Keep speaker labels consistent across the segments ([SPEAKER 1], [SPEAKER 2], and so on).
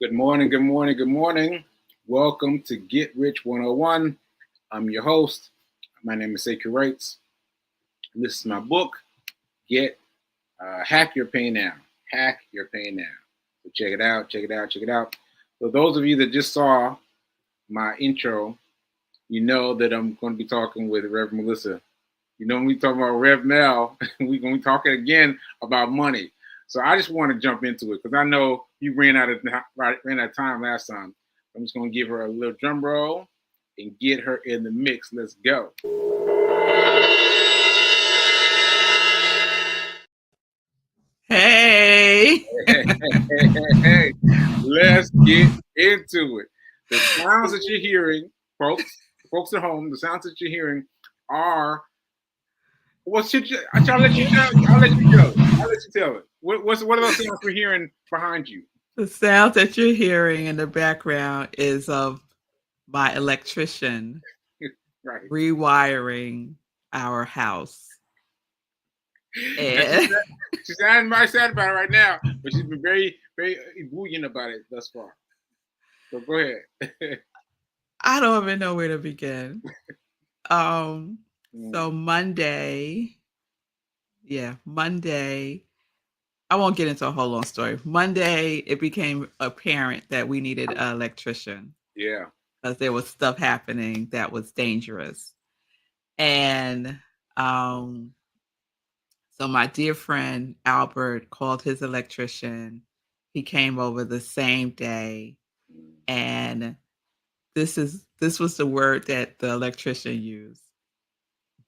[SPEAKER 1] Good morning, good morning, good morning. Welcome to Get Rich 101. I'm your host. My name is Sekou. And this is my book, Hack Your Pain Now. Hack Your Pain Now. So check it out, check it out, check it out. So those of you that just saw my intro, you know that I'm going to be talking with Reverend Melissa. You know, when we talk about Rev Mel, we're going to be talking again about money. So I just want to jump into it because I know you ran out of time last time. I'm just going to give her a little drum roll and get her in the mix. Let's go.
[SPEAKER 2] Hey.
[SPEAKER 1] Hey. Let's get into it. The sounds that you're hearing, folks at home, the sounds that you're hearing are. I'll let you go. I'll let you tell it. What are those sounds we're hearing behind you?
[SPEAKER 2] The sound that you're hearing in the background is of my electrician
[SPEAKER 1] Right.
[SPEAKER 2] rewiring our house. And
[SPEAKER 1] She's not sad about it right now, but she's been very, very ebullient about it thus far. So go ahead.
[SPEAKER 2] I don't even know where to begin. So Monday, I won't get into a whole long story. Monday, it became apparent that we needed an electrician.
[SPEAKER 1] Yeah.
[SPEAKER 2] Because there was stuff happening that was dangerous. And so my dear friend Albert called his electrician. He came over the same day. And this was the word that the electrician used.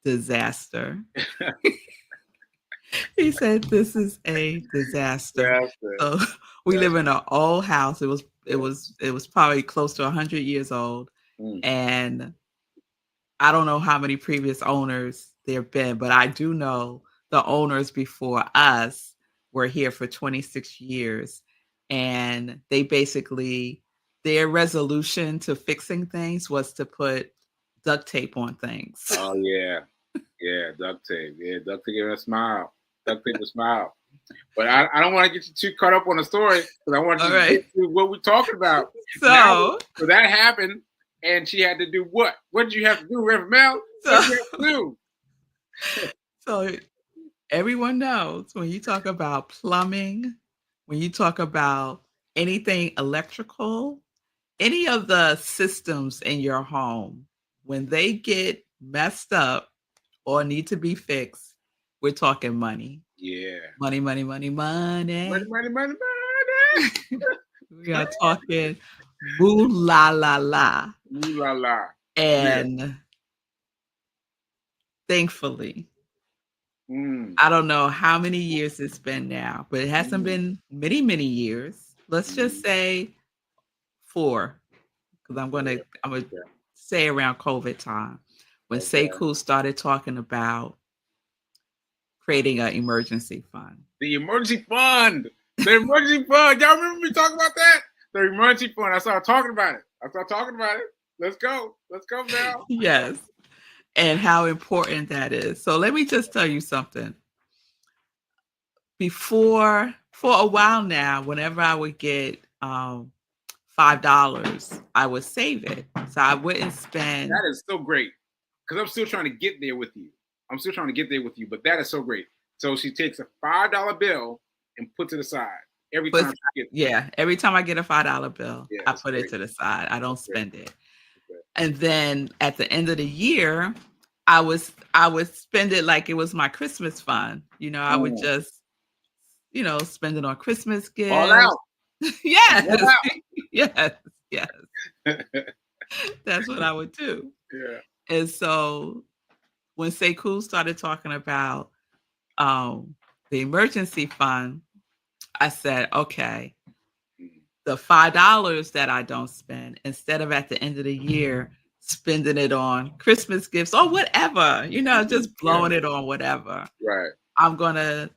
[SPEAKER 2] Disaster. He said this is a disaster. So we live in an old house. It was probably close to 100 years old. And I don't know how many previous owners there have been, but I do know the owners before us were here for 26 years. And they basically, their resolution to fixing things was to put duct tape on things.
[SPEAKER 1] Oh, yeah. Yeah, duct tape. Yeah, duct tape and a smile. Duct tape and smile. But I don't want to get you too caught up on the story because I want you to get to what we're talking about. So that happened, and she had to do what? What did you have to do, Reverend Mel? What did you have to do?
[SPEAKER 2] So everyone knows when you talk about plumbing, when you talk about anything electrical, any of the systems in your home, when they get messed up or need to be fixed, we're talking money.
[SPEAKER 1] Yeah.
[SPEAKER 2] Money.
[SPEAKER 1] Money.
[SPEAKER 2] We are talking boo la la la.
[SPEAKER 1] Ooh la la.
[SPEAKER 2] And thankfully, I don't know how many years it's been now, but it hasn't been many, many years. Let's just say 4, because I'm gonna say around COVID time when Sekou started talking about creating an emergency fund.
[SPEAKER 1] The emergency fund. The emergency fund. Y'all remember me talking about that? The emergency fund. I started talking about it. Let's go. Let's go now.
[SPEAKER 2] Yes. And how important that is. So let me just tell you something. For a while now, whenever I would get $5, I would save it. So I wouldn't spend.
[SPEAKER 1] That is so great. Because I'm still trying to get there with you. But that is so great. So she takes a $5 bill and puts it aside every time she gets it.
[SPEAKER 2] Yeah, every time I get a $5 bill, I put it to the side. I don't spend it. Okay. And then at the end of the year, I would spend it like it was my Christmas fund. You know, I would just, spend it on Christmas gifts.
[SPEAKER 1] All out.
[SPEAKER 2] Yes.
[SPEAKER 1] All out.
[SPEAKER 2] Yes. That's what I would do.
[SPEAKER 1] Yeah.
[SPEAKER 2] And so when Sekou started talking about the emergency fund, I said, okay, the $5 that I don't spend, instead of at the end of the year spending it on Christmas gifts or whatever, just blowing it on whatever.
[SPEAKER 1] Right.
[SPEAKER 2] I'm going to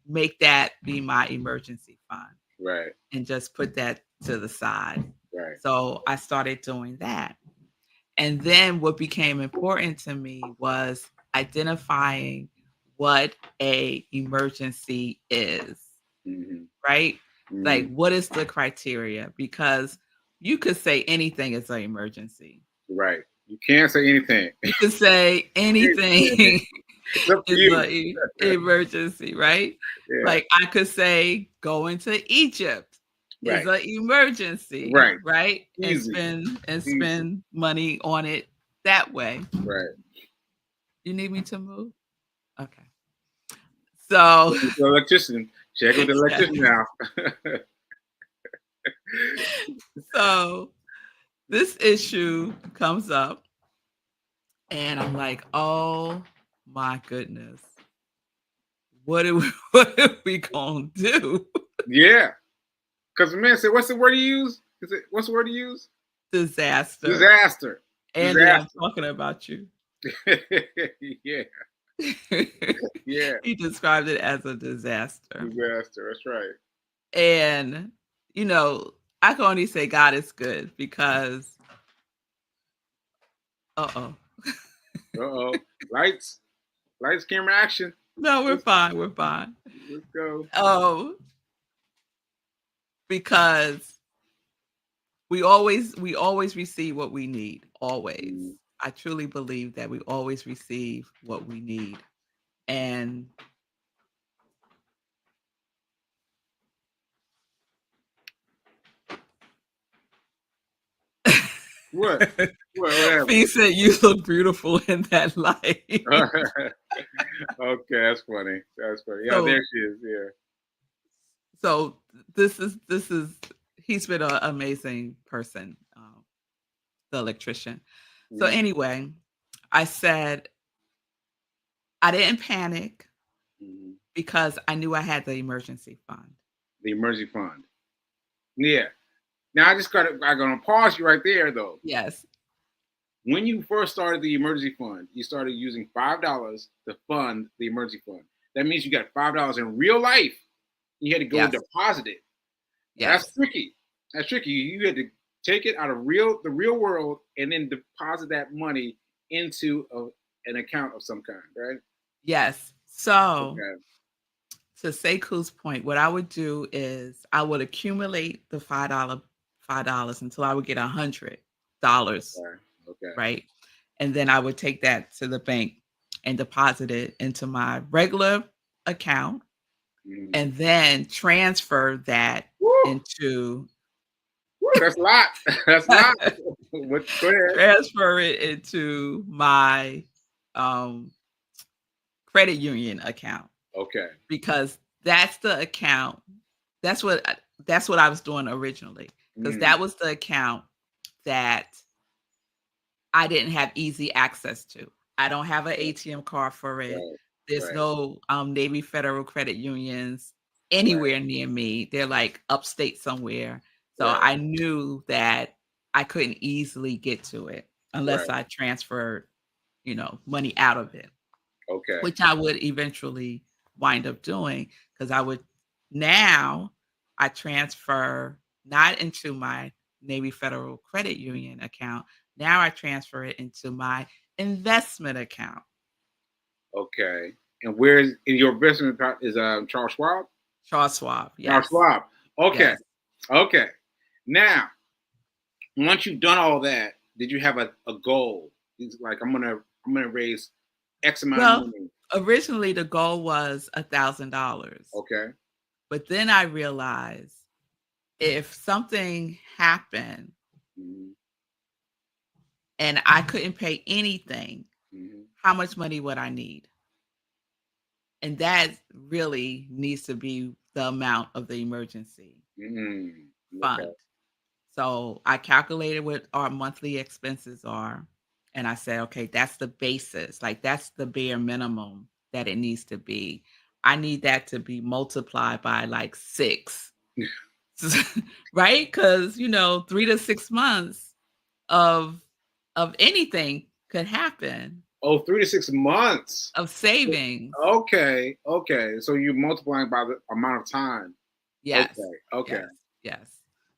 [SPEAKER 2] make that be my emergency fund.
[SPEAKER 1] Right.
[SPEAKER 2] And just put that to the side.
[SPEAKER 1] Right.
[SPEAKER 2] So I started doing that. And then what became important to me was identifying what a emergency is. Right? Like, what is the criteria? Because you could say anything is an emergency.
[SPEAKER 1] Right. You can't say anything.
[SPEAKER 2] You could say anything is an emergency, right?
[SPEAKER 1] Yeah.
[SPEAKER 2] Like, I could say going to Egypt is an emergency, right?
[SPEAKER 1] Easy.
[SPEAKER 2] And spend money on it that way.
[SPEAKER 1] Right.
[SPEAKER 2] You need me to move? Okay. So
[SPEAKER 1] the electrician. Check with the electrician now.
[SPEAKER 2] So this issue comes up and I'm like, oh my goodness. What are we gonna do?
[SPEAKER 1] Yeah. Because the man said, what's the word you use? What's the word you use?
[SPEAKER 2] Disaster.
[SPEAKER 1] Disaster.
[SPEAKER 2] Andy, I'm talking about you.
[SPEAKER 1] Yeah. Yeah.
[SPEAKER 2] He described it as a disaster.
[SPEAKER 1] Disaster. That's right.
[SPEAKER 2] And, you know, I can only say God is good because uh-oh.
[SPEAKER 1] Lights, camera, action.
[SPEAKER 2] No, we're fine. We're fine.
[SPEAKER 1] Let's go.
[SPEAKER 2] Oh, because we always receive what we need. Always. I truly believe that we always receive what we need. And
[SPEAKER 1] What?
[SPEAKER 2] He said you look beautiful in that light.
[SPEAKER 1] Okay, that's funny. That's funny. Yeah, so, there she is. Yeah.
[SPEAKER 2] So this is he's been an amazing person, the electrician. So anyway, I said I didn't panic because I knew I had the emergency fund.
[SPEAKER 1] The emergency fund. Yeah. Now I'm gonna pause you right there though.
[SPEAKER 2] Yes.
[SPEAKER 1] When you first started the emergency fund, you started using $5 to fund the emergency fund. That means you got $5 in real life. You had to go deposit it. Yes. That's tricky. That's tricky. You had to take it out of the real world and then deposit that money into an account of some kind, right?
[SPEAKER 2] Yes. So to Sekou's point, what I would do is I would accumulate the $5 until I would get $100. Okay. Right. And then I would take that to the bank and deposit it into my regular account and then transfer that into.
[SPEAKER 1] That's a lot. That's a lot. Go ahead.
[SPEAKER 2] Transfer it into my credit union account.
[SPEAKER 1] Okay.
[SPEAKER 2] Because that's the account. That's what I was doing originally. Because that was the account that I didn't have easy access to. I don't have an ATM card for it. Right. There's no Navy Federal credit unions anywhere near me. They're like upstate somewhere. So I knew that I couldn't easily get to it unless I transferred, money out of it.
[SPEAKER 1] Okay.
[SPEAKER 2] Which I would eventually wind up doing because I transfer not into my Navy Federal Credit Union account. Now I transfer it into my investment account.
[SPEAKER 1] Okay. And where's in your investment account is Charles Schwab?
[SPEAKER 2] Charles Schwab. Yes.
[SPEAKER 1] Charles Schwab. Okay. Yes. Okay. Now, once you've done all that, did you have a goal? It's like I'm gonna raise X amount of money.
[SPEAKER 2] Originally the goal was $1,000.
[SPEAKER 1] Okay.
[SPEAKER 2] But then I realized if something happened and I couldn't pay anything, how much money would I need? And that really needs to be the amount of the emergency fund. Okay. So I calculated what our monthly expenses are. And I said, okay, that's the basis. Like that's the bare minimum that it needs to be. I need that to be multiplied by like 6. Right? Because 3 to 6 months of anything could happen.
[SPEAKER 1] Oh, 3 to 6 months
[SPEAKER 2] of savings.
[SPEAKER 1] Okay. So you're multiplying by the amount of time.
[SPEAKER 2] Yes.
[SPEAKER 1] Okay.
[SPEAKER 2] Yes.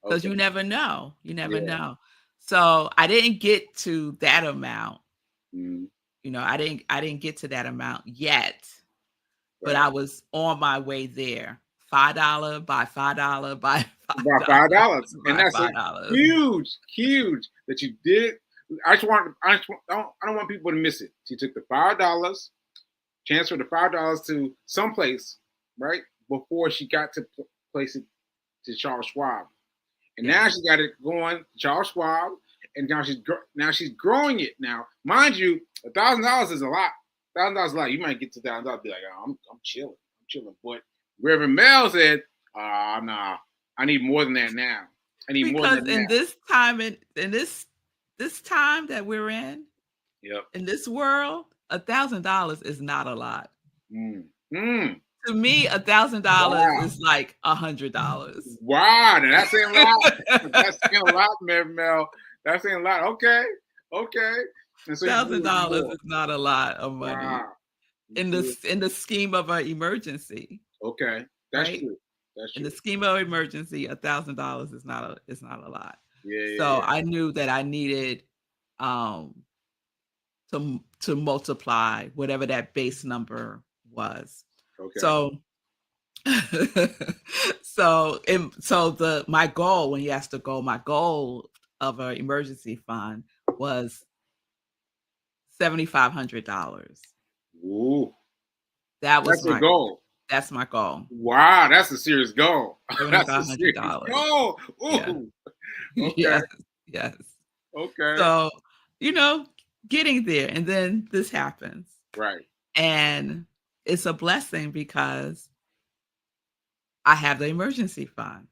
[SPEAKER 2] Because you never know. Know. So I didn't get to that amount. I didn't get to that amount yet. But I was on my way there $5 by $5 by
[SPEAKER 1] About
[SPEAKER 2] $5
[SPEAKER 1] $5, and
[SPEAKER 2] by
[SPEAKER 1] that's a
[SPEAKER 2] $5.
[SPEAKER 1] huge that you did. I don't want people to miss it. She took the $5, transferred the $5 to someplace, right, before she got to place it to Charles Schwab, and now she got it going to Charles Schwab, and now she's growing it. Now, mind you, $1,000 is a lot. $1,000 is a lot. You might get to $1,000, be like, oh, I'm chilling, But Reverend Mel said, nah, I need more than that now. I need more than that.
[SPEAKER 2] Because in this time, in this time that we're in, in this world, $1,000 is not a lot. To me, $1,000 is like $100.
[SPEAKER 1] Wow, that's saying a lot. That's saying a lot, Mel. That's saying a lot. Okay. And so
[SPEAKER 2] $1,000 is not a lot of money.
[SPEAKER 1] Wow.
[SPEAKER 2] In the scheme of an emergency.
[SPEAKER 1] Okay, that's
[SPEAKER 2] right?
[SPEAKER 1] true. That's true.
[SPEAKER 2] In the scheme of emergency, $1,000 is not a lot.
[SPEAKER 1] Yeah.
[SPEAKER 2] So I knew that I needed to multiply whatever that base number was.
[SPEAKER 1] Okay.
[SPEAKER 2] So my goal, when you asked the goal, my goal of an emergency fund was $7,500.
[SPEAKER 1] Ooh,
[SPEAKER 2] that's
[SPEAKER 1] my goal.
[SPEAKER 2] That's my goal.
[SPEAKER 1] Wow, that's a serious goal.
[SPEAKER 2] $7,500.
[SPEAKER 1] Oh, ooh.
[SPEAKER 2] Yeah.
[SPEAKER 1] Okay.
[SPEAKER 2] Yes.
[SPEAKER 1] Okay.
[SPEAKER 2] So, getting there, and then this happens.
[SPEAKER 1] Right.
[SPEAKER 2] And it's a blessing because I have the emergency fund.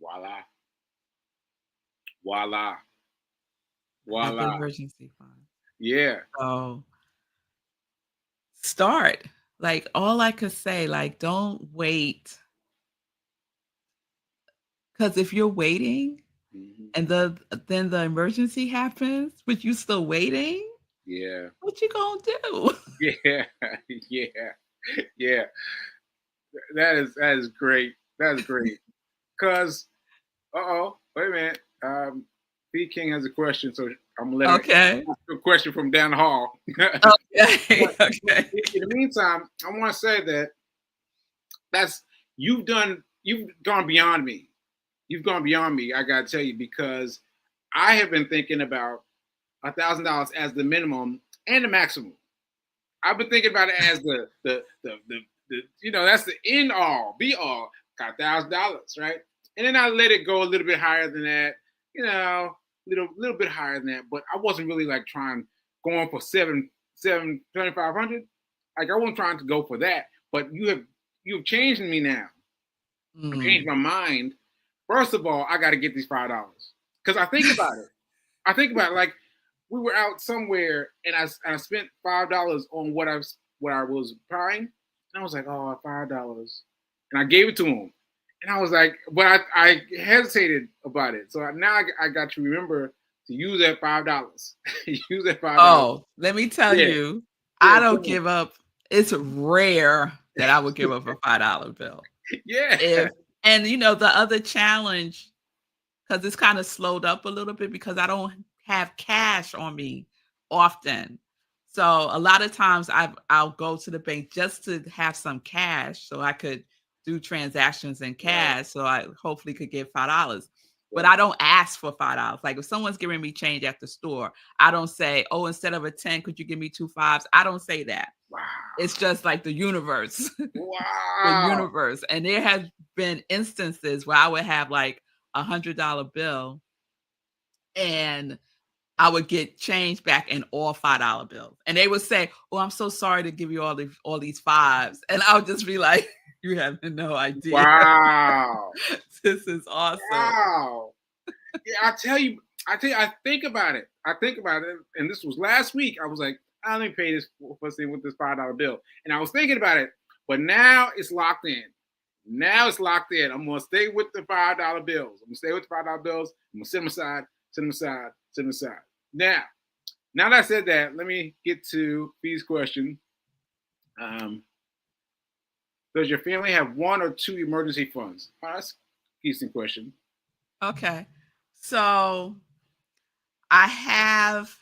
[SPEAKER 1] Voila.
[SPEAKER 2] I have the emergency fund.
[SPEAKER 1] Yeah.
[SPEAKER 2] So start. Like, all I could say, like, don't wait. Because if you're waiting and then the emergency happens, but you still waiting, what you gonna do?
[SPEAKER 1] Yeah. That is great. That's great. Because, wait a minute. B King has a question, so I'm gonna let her ask a question from down the hall.
[SPEAKER 2] Okay.
[SPEAKER 1] In the meantime, I want to say that you've gone beyond me. You've gone beyond me. I gotta tell you, because I have been thinking about $1,000 as the minimum and the maximum. I've been thinking about it as the that's the end all, be all. Got $1,000, right? And then I let it go a little bit higher than that, little bit higher than that. But I wasn't really like going for $7,500. Like, I wasn't trying to go for that. But you've changed me now. I've changed my mind. First of all, I got to get these $5 because I think about it. Like, we were out somewhere and I spent $5 on what I was buying, and I was like, oh, $5, and I gave it to him, and I was like, but I hesitated about it. So now I got to remember to use that $5. Use that $5.
[SPEAKER 2] Oh, let me tell you, I don't give up. It's rare that I would give up a $5 bill.
[SPEAKER 1] Yeah.
[SPEAKER 2] And the other challenge, because it's kind of slowed up a little bit because I don't have cash on me often. So a lot of times I'll go to the bank just to have some cash so I could do transactions in cash. Right. So I hopefully could get $5. But I don't ask for $5. Like, if someone's giving me change at the store, I don't say, oh, instead of a 10, could you give me 2 5s? I don't say that.
[SPEAKER 1] Wow.
[SPEAKER 2] It's just like the universe.
[SPEAKER 1] Wow.
[SPEAKER 2] The universe. And there have been instances where I would have like $100 bill and I would get change back in all $5 bills. And they would say, oh, I'm so sorry to give you all these 5s. And I would just be like, you have no idea.
[SPEAKER 1] Wow.
[SPEAKER 2] This is awesome.
[SPEAKER 1] Wow. Yeah, I tell you, I think about it. And this was last week. I was like, I only pay this first thing with this $5 bill. And I was thinking about it, but now it's locked in. I'm going to stay with the $5 bills. I'm going to set them aside. Now that I said that, let me get to B's question. Does your family have 1 or 2 emergency funds? Oh, that's a decent question.
[SPEAKER 2] Okay. So I have,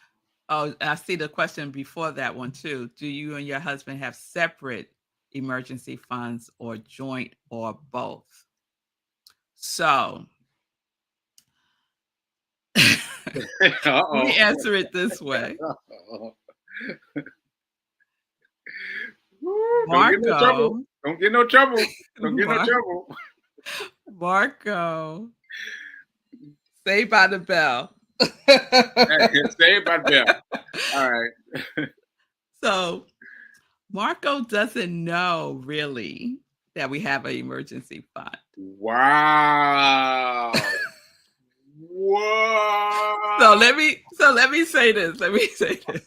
[SPEAKER 2] I see the question before that one too. Do you and your husband have separate emergency funds or joint or both. So let me answer it this way.
[SPEAKER 1] Marco. Don't get no trouble. Don't get no trouble.
[SPEAKER 2] Marco. Saved by the Bell.
[SPEAKER 1] Saved by the Bell. All right.
[SPEAKER 2] So Marco doesn't know really that we have an emergency fund.
[SPEAKER 1] Wow. Whoa.
[SPEAKER 2] So let me say this. Let me say this.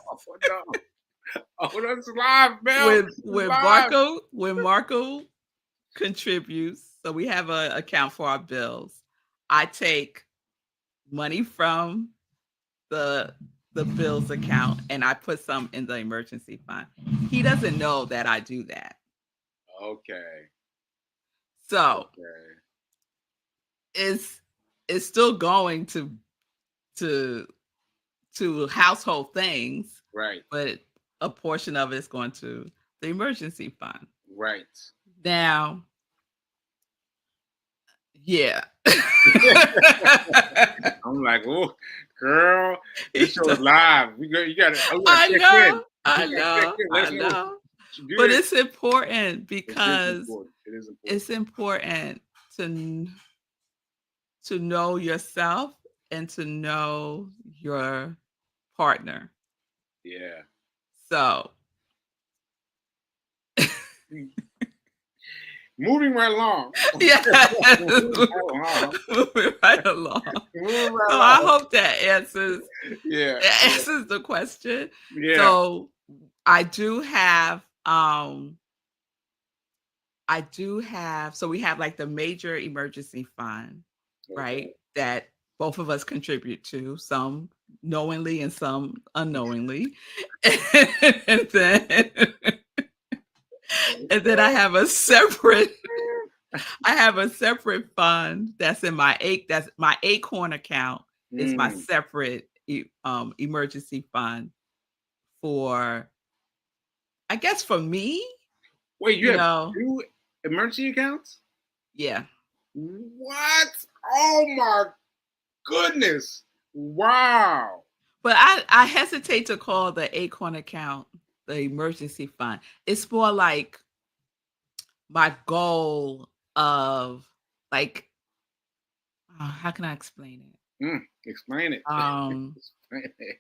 [SPEAKER 1] Oh, that's live, Bell.
[SPEAKER 2] When Marco contributes, so we have an account for our bills. I take money from the bills account and I put some in the emergency fund. He doesn't know that I do that.
[SPEAKER 1] Okay.
[SPEAKER 2] So it's still going to household things,
[SPEAKER 1] right?
[SPEAKER 2] But a portion of it is going to the emergency fund,
[SPEAKER 1] right?
[SPEAKER 2] Now, yeah.
[SPEAKER 1] I'm like, oh, girl, this show is live. You got to.
[SPEAKER 2] I know. But it's important because it's important to know yourself and to know your partner.
[SPEAKER 1] Yeah.
[SPEAKER 2] So
[SPEAKER 1] moving right along.
[SPEAKER 2] Yeah. Moving right along. So I hope that answers the question.
[SPEAKER 1] Yeah.
[SPEAKER 2] So I do have so we have like the major emergency fund, right? That both of us contribute to, some knowingly and some unknowingly. and then I have a separate fund that's in my Acorn account. Is my separate emergency fund for, I guess, for me.
[SPEAKER 1] Wait, you have 2 emergency accounts?
[SPEAKER 2] Yeah.
[SPEAKER 1] What? Oh my goodness. Wow.
[SPEAKER 2] But I hesitate to call the Acorn account the emergency fund. It's more like my goal of like, how can I explain it?
[SPEAKER 1] Explain it.
[SPEAKER 2] Explain it.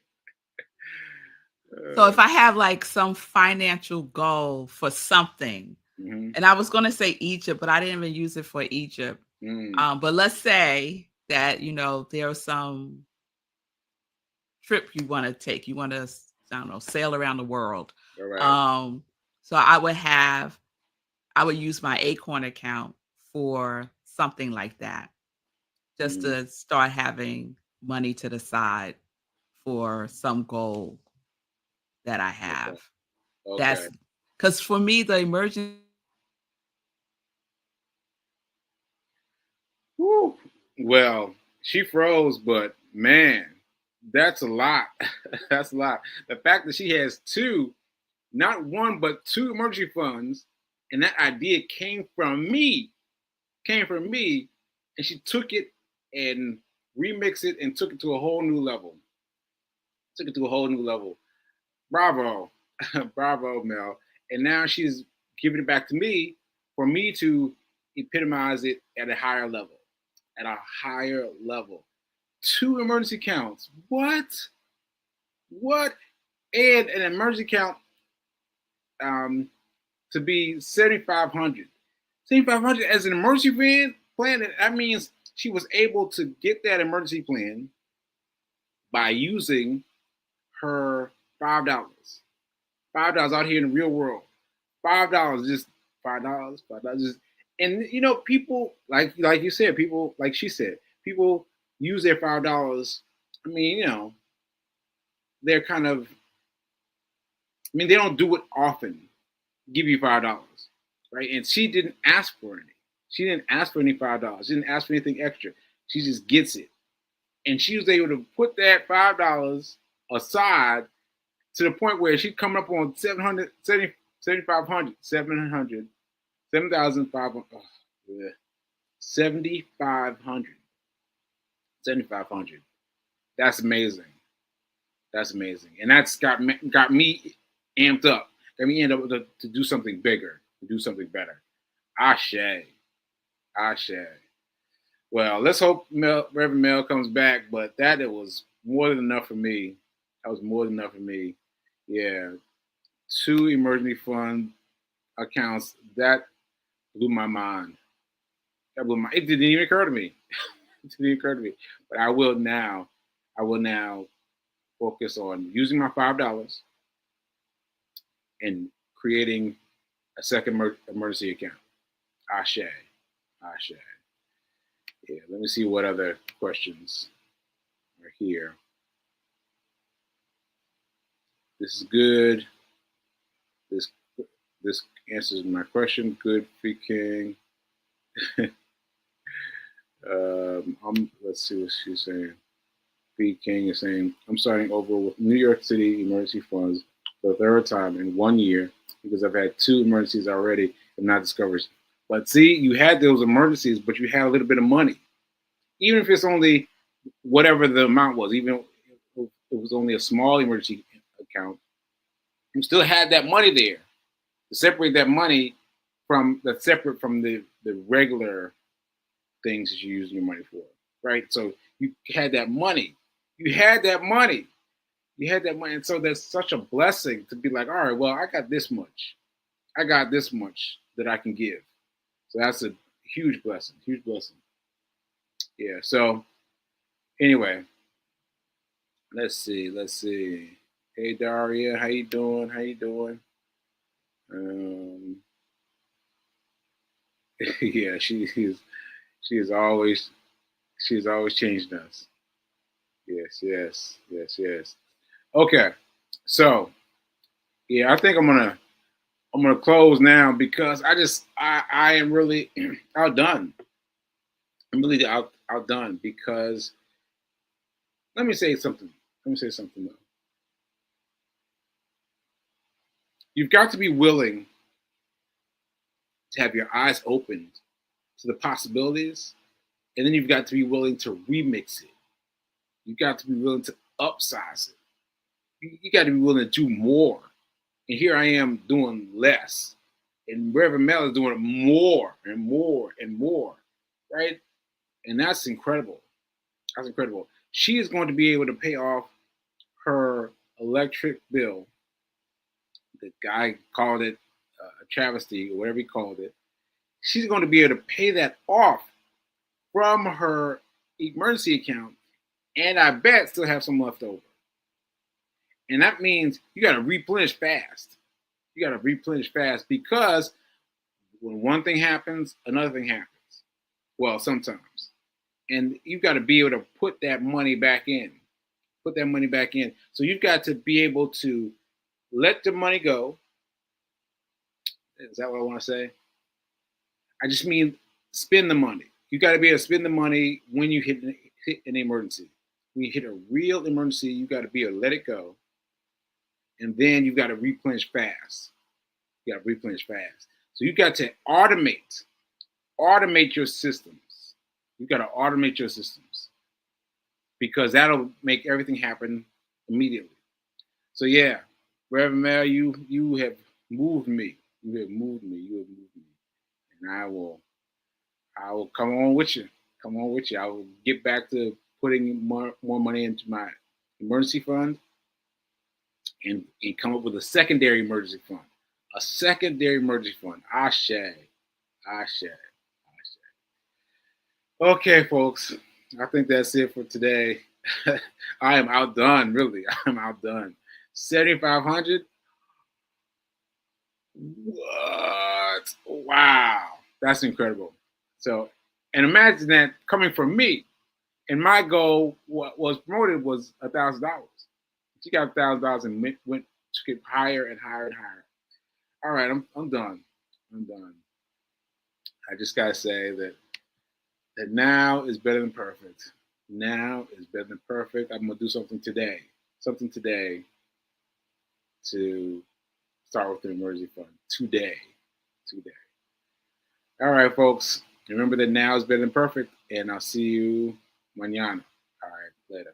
[SPEAKER 2] So if I have like some financial goal for something, and I was going to say Egypt, but I didn't even use it for Egypt. But let's say that, there's some trip you want to take. You want to, I don't know, sail around the world.
[SPEAKER 1] Right.
[SPEAKER 2] So I would use my Acorn account for something like that, just to start having money to the side for some goal that I have.
[SPEAKER 1] Okay.
[SPEAKER 2] That's because for me, the emergency.
[SPEAKER 1] Woo. Well, she froze, but man, that's a lot. That's a lot. The fact that she has 2, not 1, but 2 emergency funds, and that idea came from me, and she took it and remixed it and took it to a whole new level. Bravo. Bravo, Mel. And now she's giving it back to me for me to epitomize it at a higher level. 2 emergency accounts. What? And an emergency account to be 7,500. 7,500 as an emergency plan. That means she was able to get that emergency plan by using her $5. $5 out here in the real world. $5, just $5. Just, and people like you said, people like she said, people use their $5. I mean, they're kind of. I mean, they don't do it often. Give you $5, right? And she didn't ask for any. She didn't ask for any $5. She didn't ask for anything extra. She just gets it, and she was able to put that $5 aside to the point where she's coming up on 7,500, 7,500, 7,500, 7,500. That's amazing. That's amazing, and that's got me amped up. Got me amped up to do something bigger, to do something better. Ashe, ashe. Well, let's hope Reverend Mel comes back, but it was more than enough for me. That was more than enough for me. Yeah, 2 emergency fund accounts, that blew my mind. It didn't even occur to me. It didn't even occur to me. But I will now focus on using my $5 and creating a second emergency account. Ashe. Ashe. Yeah, let me see what other questions are here. This is good. This answers my question. Good, Free King. Let's see what she's saying. Free King is saying, I'm starting over with New York City emergency funds for the 3rd time in 1 year because I've had 2 emergencies already and not discovered. But see, you had those emergencies, but you had a little bit of money. Even if it's only whatever the amount was, even if it was only a small emergency account, you still had that money there to separate that money that's separate from the regular things that you're using your money for, right? So you had that money. You had that money. You had that money. And so that's such a blessing to be like, all right, well, I got this much. I got this much that I can give. So that's a huge blessing, huge blessing. Yeah, so anyway, let's see. Hey, Daria, how you doing? How you doing? Yeah, she's always changing us. Yes. Okay, so yeah, I think I'm gonna close now because I am really outdone. I'm really outdone because let me say something. Let me say something though. You've got to be willing to have your eyes opened to the possibilities, and then you've got to be willing to remix it. You've got to be willing to upsize it. You got to be willing to do more. And here I am doing less. And Reverend Mel is doing more and more and more, right? And that's incredible. That's incredible. She is going to be able to pay off her electric bill. The guy called it a travesty or whatever he called it. She's going to be able to pay that off from her emergency account, and I bet still have some left over. And that means you got to replenish fast. You got to replenish fast because when one thing happens, another thing happens. Well, sometimes. And you've got to be able to put that money back in. Put that money back in. So you've got to be able to let the money go. Is that what I want to say? I just mean spend the money. You got to be able to spend the money when you hit an emergency. When you hit a real emergency, you got to be able to let it go. And then you've got to replenish fast. You got to replenish fast. So you got to automate your systems. You got to automate your systems because that'll make everything happen immediately. So yeah, Reverend Mel, you have moved me. You have moved me. And I will come on with you. Come on with you. I will get back to putting more money into my emergency fund and come up with a secondary emergency fund. A secondary emergency fund. Ashe. Okay, folks. I think that's it for today. I am outdone, really. I'm outdone. 7,500. What? Wow. That's incredible. So, and imagine that coming from me. And my goal, what was promoted, was $1,000. She got $1,000 and went to get higher and higher and higher. All right, I'm done. I'm done. I just gotta say that now is better than perfect. Now is better than perfect. I'm gonna do something today. To start with an emergency fund today. All right, folks. Remember that now is better than perfect, and I'll see you mañana. All right, later.